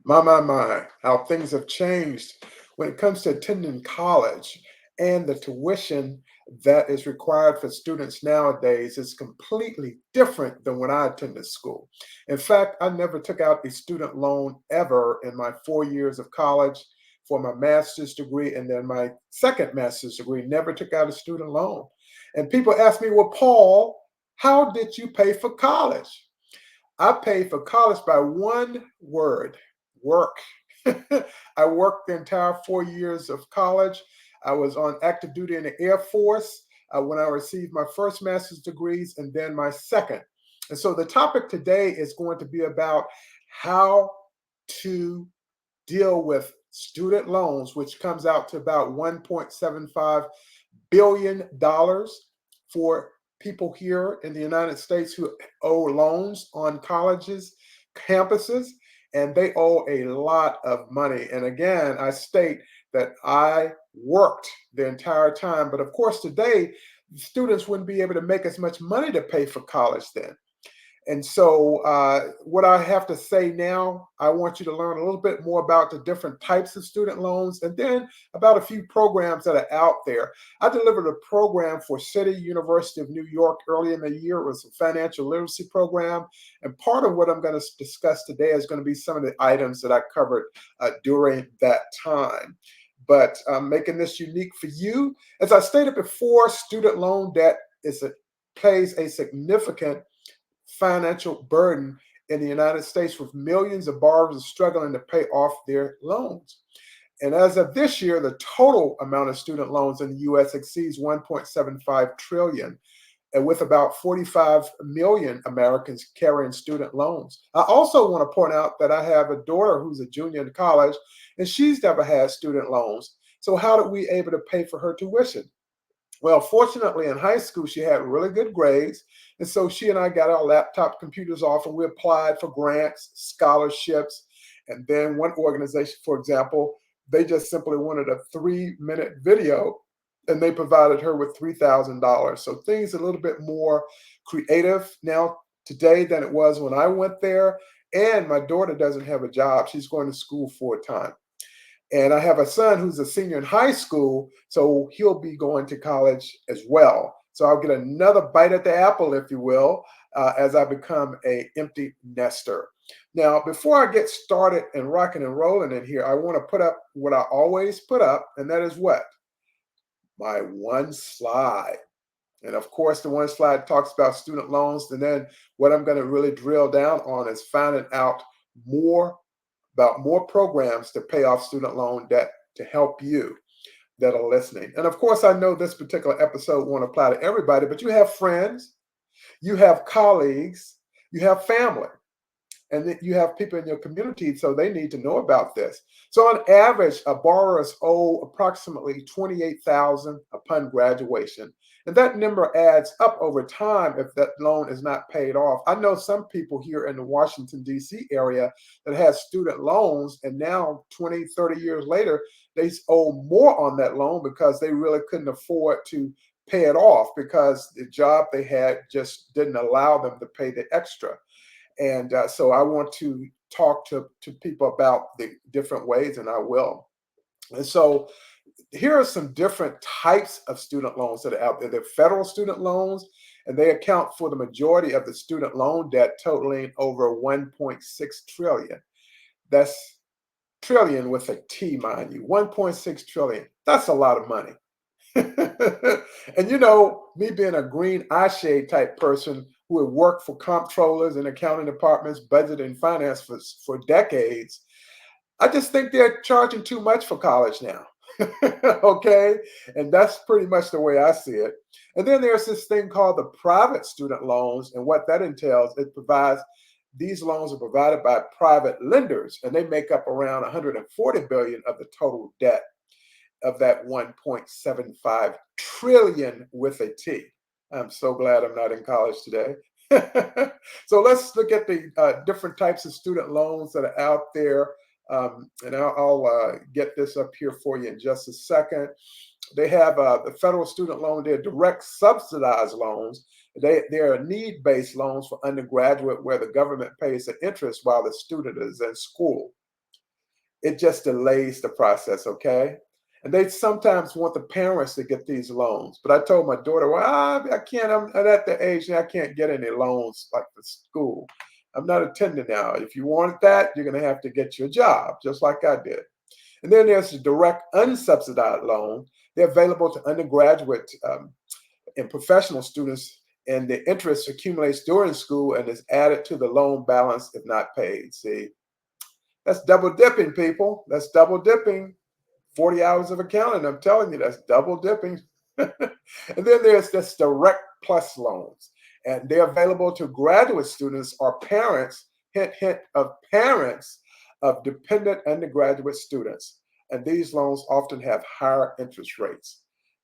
My, how things have changed when it comes to attending college and the tuition that is required for students nowadays is completely different than when I attended school. In fact, I never took out a student loan ever in my 4 years of college for my master's degree and then my second master's degree, never took out a student loan. And people ask me, well, Paul, how did you pay for college? I paid for college by one word: work. I worked the entire 4 years of college. I was on active duty in the Air Force when I received my first master's degrees and then my second. And so the topic today is going to be about how to deal with student loans, which comes out to about $1.75 billion for people here in the United States who owe loans on colleges, campuses, and they owe a lot of money. And again, I state that I worked the entire time, but of course, today, students wouldn't be able to make as much money to pay for college then. And so, what I have to say now, I want you to learn a little bit more about the different types of student loans and then about a few programs that are out there. I delivered a program for City University of New York early in the year. It was a financial literacy program. And part of what I'm going to discuss today is going to be some of the items that I covered during that time. But making this unique for you, as I stated before, student loan debt plays a significant financial burden in the United States, with millions of borrowers struggling to pay off their loans. And as of this year, the total amount of student loans in the US exceeds 1.75 trillion, and with about 45 million Americans carrying student loans. I also want to point out that I have a daughter who's a junior in college, and she's never had student loans. So how did we able to pay for her tuition? Well, fortunately, in high school, she had really good grades. And so she and I got our laptop computers off and we applied for grants, scholarships. And then one organization, for example, they just simply wanted a 3-minute video and they provided her with $3,000. So things a little bit more creative now today than it was when I went there. And my daughter doesn't have a job. She's going to school full time. And I have a son who's a senior in high school, so he'll be going to college as well. So I'll get another bite at the apple, if you will, as I become a empty nester. Now, before I get started and rocking and rolling in here, I want to put up what I always put up, and that is what? My one slide. And of course, the one slide talks about student loans. And then what I'm going to really drill down on is finding out more about more programs to pay off student loan debt to help you that are listening. And of course, I know this particular episode won't apply to everybody, but you have friends, you have colleagues, you have family, and then you have people in your community, so they need to know about this. So on average, borrowers owe approximately 28,000 upon graduation. And that number adds up over time if that loan is not paid off. I know some people here in the Washington, D.C. area that has student loans, and now 20, 30 years later, they owe more on that loan because they really couldn't afford to pay it off because the job they had just didn't allow them to pay the extra. And so I want to talk to people about the different ways, and I will. And so here are some different types of student loans that are out there. They're federal student loans, and they account for the majority of the student loan debt, totaling over 1.6 trillion. That's trillion with a T, mind you. 1.6 trillion. That's a lot of money. And you know, me being a green eye shade type person who had worked for comptrollers and accounting departments, budget and finance for decades, I just think they're charging too much for college now. Okay. And that's pretty much the way I see it. And then there's this thing called the private student loans. And what that entails, these loans are provided by private lenders, and they make up around 140 billion of the total debt of that 1.75 trillion with a T. I'm so glad I'm not in college today. So let's look at the different types of student loans that are out there. And I'll get this up here for you in just a second. They have the federal student loan. They're direct subsidized loans. They're need-based loans for undergraduate where the government pays the interest while the student is in school. it just delays the process, okay? And they sometimes want the parents to get these loans. But I told my daughter, well, I can't, I'm at the age now, I can't get any loans like the school. I'm not attending now. If you want that, you're going to have to get your job, just like I did. And then there's the direct unsubsidized loan. They're available to undergraduate and professional students, and the interest accumulates during school and is added to the loan balance if not paid. See, that's double dipping, people. That's double dipping. 40 hours of accounting. I'm telling you, that's double dipping. And then there's this direct plus loans, and they're available to graduate students or parents, hint, hint, of parents of dependent undergraduate students. And these loans often have higher interest rates.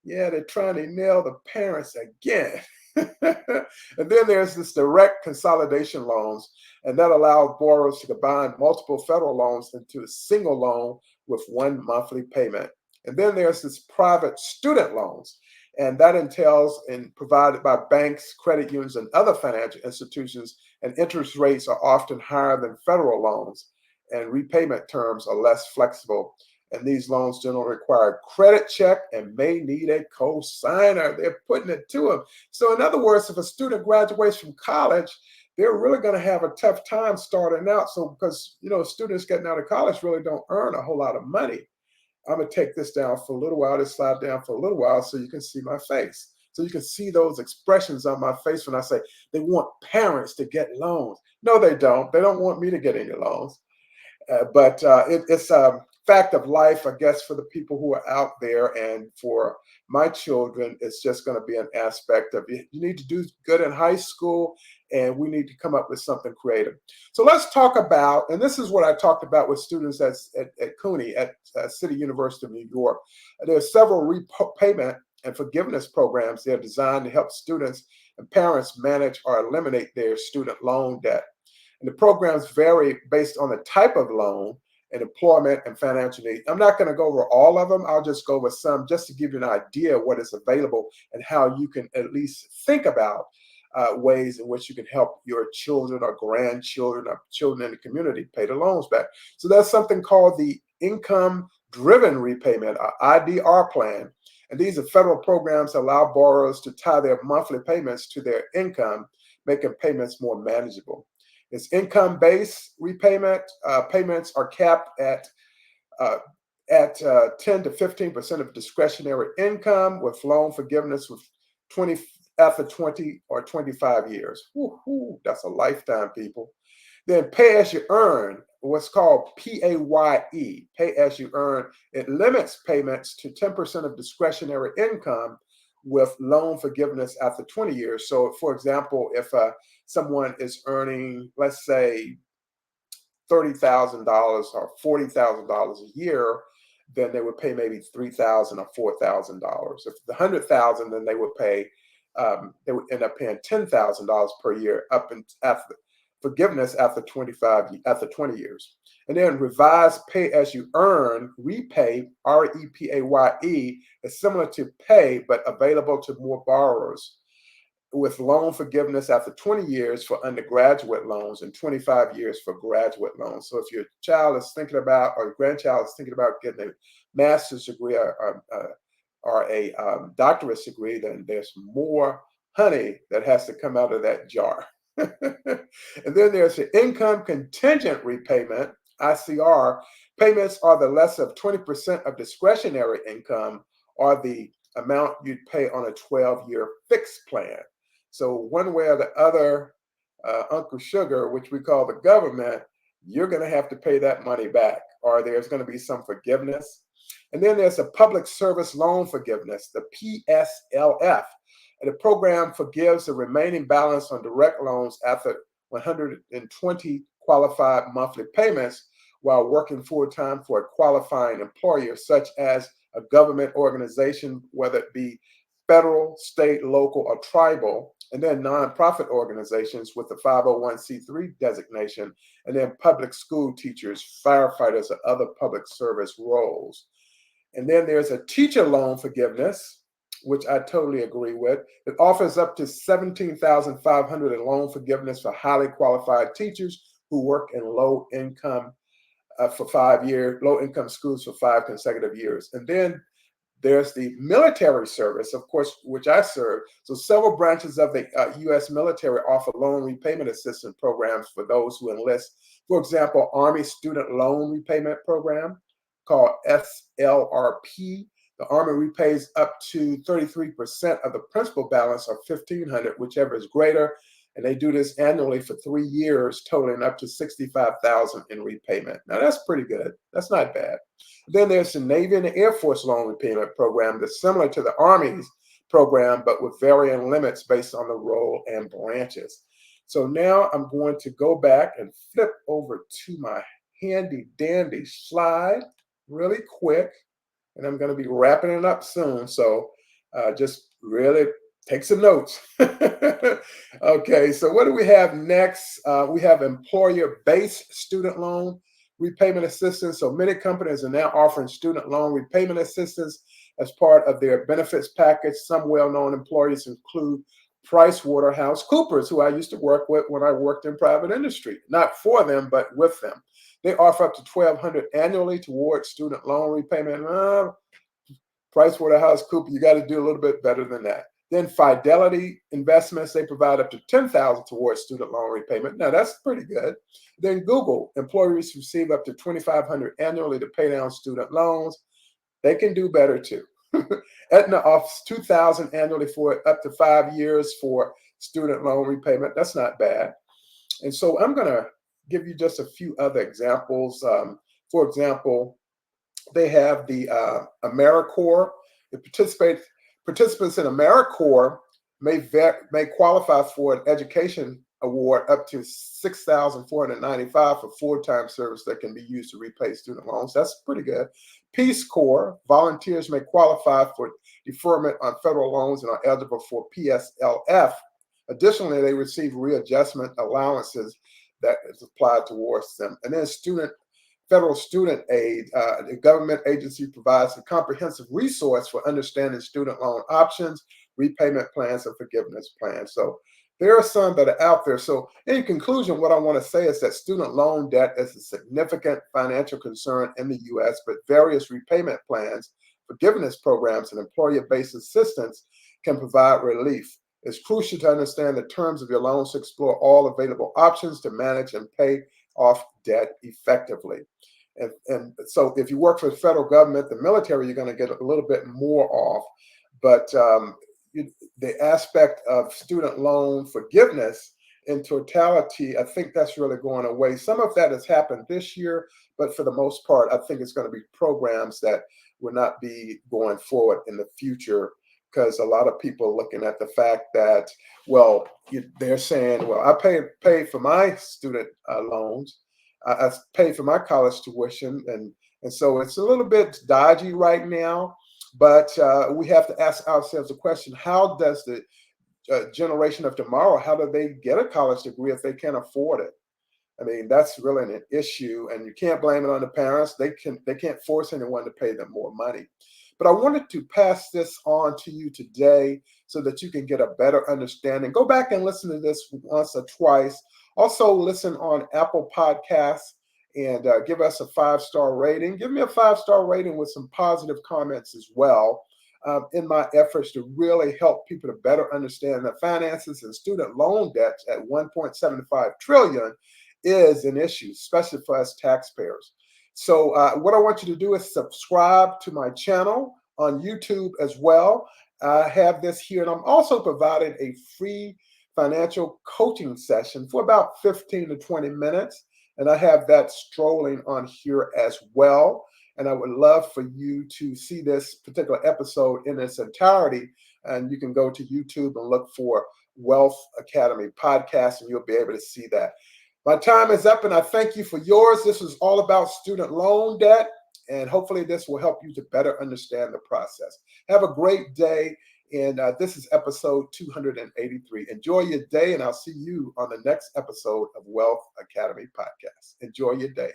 Yeah, they're trying to nail the parents again. And then there's this direct consolidation loans, and that allows borrowers to combine multiple federal loans into a single loan with one monthly payment. And then there's this private student loans, and that entails and provided by banks, credit unions, and other financial institutions, and interest rates are often higher than federal loans, and repayment terms are less flexible. And these loans generally require a credit check and may need a co-signer. They're putting it to them. So in other words, if a student graduates from college, they're really going to have a tough time starting out. So because students getting out of college really don't earn a whole lot of money. I'm gonna take this down for a little while, this slide down for a little while so you can see my face. So you can see those expressions on my face when I say they want parents to get loans. No, they don't. They don't want me to get any loans. But it's a fact of life, I guess, for the people who are out there. And for my children, it's just going to be an aspect of you need to do good in high school, and we need to come up with something creative. So let's talk about, and this is what I talked about with students at CUNY, at City University of New York. There are several repayment and forgiveness programs. They're designed to help students and parents manage or eliminate their student loan debt. And the programs vary based on the type of loan and employment and financial need. I'm not going to go over all of them. I'll just go over some just to give you an idea of what is available and how you can at least think about ways in which you can help your children or grandchildren or children in the community pay the loans back. So there's something called the Income Driven Repayment, or IDR plan. And these are federal programs that allow borrowers to tie their monthly payments to their income, making payments more manageable. It's income-based repayment. Payments are capped uh, at 10 to 15% of discretionary income, with loan forgiveness with 20 after 20 or 25 years. Woo-hoo, that's a lifetime, people. Then pay as you earn, what's called PAYE, pay as you earn. It limits payments to 10% of discretionary income with loan forgiveness after 20 years. So, for example, if someone is earning, let's say, $30,000 or $40,000 a year, then they would pay maybe $3,000 or $4,000. If the 100,000, then they would end up paying $10,000 per year up and after forgiveness after 20 years. And then revised pay as you earn, repay, REPAYE, is similar to pay but available to more borrowers, with loan forgiveness after 20 years for undergraduate loans and 25 years for graduate loans. So if your child is thinking about, or your grandchild is thinking about getting a master's degree or a doctorate degree, then there's more honey that has to come out of that jar. And then there's the income contingent repayment, ICR. Payments are the less of 20% of discretionary income, or the amount you'd pay on a 12-year fixed plan. So one way or the other, Uncle Sugar, which we call the government, you're going to have to pay that money back, or there's going to be some forgiveness. And then there's a public service loan forgiveness, the PSLF. And the program forgives the remaining balance on direct loans after 120 qualified monthly payments while working full-time for a qualifying employer, such as a government organization, whether it be federal, state, local, or tribal, and then nonprofit organizations with the 501c3 designation, and then public school teachers, firefighters, or other public service roles. And then there's a teacher loan forgiveness, which I totally agree with. It offers up to $17,500 in loan forgiveness for highly qualified teachers who work in low income for 5 years, low income schools for 5 consecutive years. And then there's the military service, of course, which I serve. So several branches of the U.S. military offer loan repayment assistance programs for those who enlist. For example, Army Student Loan Repayment Program, called SLRP. The Army repays up to 33% of the principal balance of 1,500, whichever is greater. And they do this annually for 3 years, totaling up to 65,000 in repayment. Now that's pretty good. That's not bad. Then there's the Navy and the Air Force Loan Repayment Program that's similar to the Army's program, but with varying limits based on the role and branches. So now I'm going to go back and flip over to my handy dandy slide really quick, and I'm going to be wrapping it up soon. So just really take some notes. Okay, so what do we have next? We have employer-based student loan repayment assistance. So many companies are now offering student loan repayment assistance as part of their benefits package. Some well-known employers include PricewaterhouseCoopers, who I used to work with when I worked in private industry. Not for them, but with them. They offer up to $1,200 annually towards student loan repayment. PricewaterhouseCoopers, you got to do a little bit better than that. Then Fidelity Investments, they provide up to $10,000 towards student loan repayment. Now that's pretty good. Then Google, employees receive up to $2,500 annually to pay down student loans. They can do better too. Aetna offers $2,000 annually for up to 5 years for student loan repayment. That's not bad. And so I'm going to give you just a few other examples. For example, they have the AmeriCorps. The participants in AmeriCorps may qualify for an education award up to $6,495 for full-time service that can be used to repay student loans. That's pretty good. Peace Corps volunteers may qualify for deferment on federal loans and are eligible for PSLF. Additionally, they receive readjustment allowances that is applied towards them. And then federal student aid, the government agency provides a comprehensive resource for understanding student loan options, repayment plans, and forgiveness plans. So there are some that are out there. So in conclusion, what I want to say is that student loan debt is a significant financial concern in the U.S., but various repayment plans, forgiveness programs, and employer-based assistance can provide relief. It's crucial to understand the terms of your loans to explore all available options to manage and pay off debt effectively. And so if you work for the federal government, the military, you're going to get a little bit more off. But the aspect of student loan forgiveness in totality, I think that's really going away. Some of that has happened this year, but for the most part, I think it's going to be programs that will not be going forward in the future, because a lot of people are looking at the fact that, well, they're saying, well, I paid for my student loans. I paid for my college tuition, and so it's a little bit dodgy right now. But we have to ask ourselves the question: how does the generation of tomorrow, how do they get a college degree if they can't afford it? I mean, that's really an issue, and you can't blame it on the parents. They can't force anyone to pay them more money. But I wanted to pass this on to you today so that you can get a better understanding. Go back and listen to this once or twice. Also, listen on Apple Podcasts and give us a 5-star rating. Give me a 5-star rating with some positive comments as well, in my efforts to really help people to better understand that finances and student loan debts at 1.75 trillion is an issue, especially for us taxpayers. So what I want you to do is subscribe to my channel on YouTube as well. I have this here, and I'm also providing a free financial coaching session for about 15 to 20 minutes. And I have that strolling on here as well. And I would love for you to see this particular episode in its entirety. And you can go to YouTube and look for Wealth Academy podcast, and you'll be able to see that. My time is up, and I thank you for yours. This is all about student loan debt, and hopefully this will help you to better understand the process. Have a great day, and this is episode 283. Enjoy your day, and I'll see you on the next episode of Wealth Academy Podcast. Enjoy your day.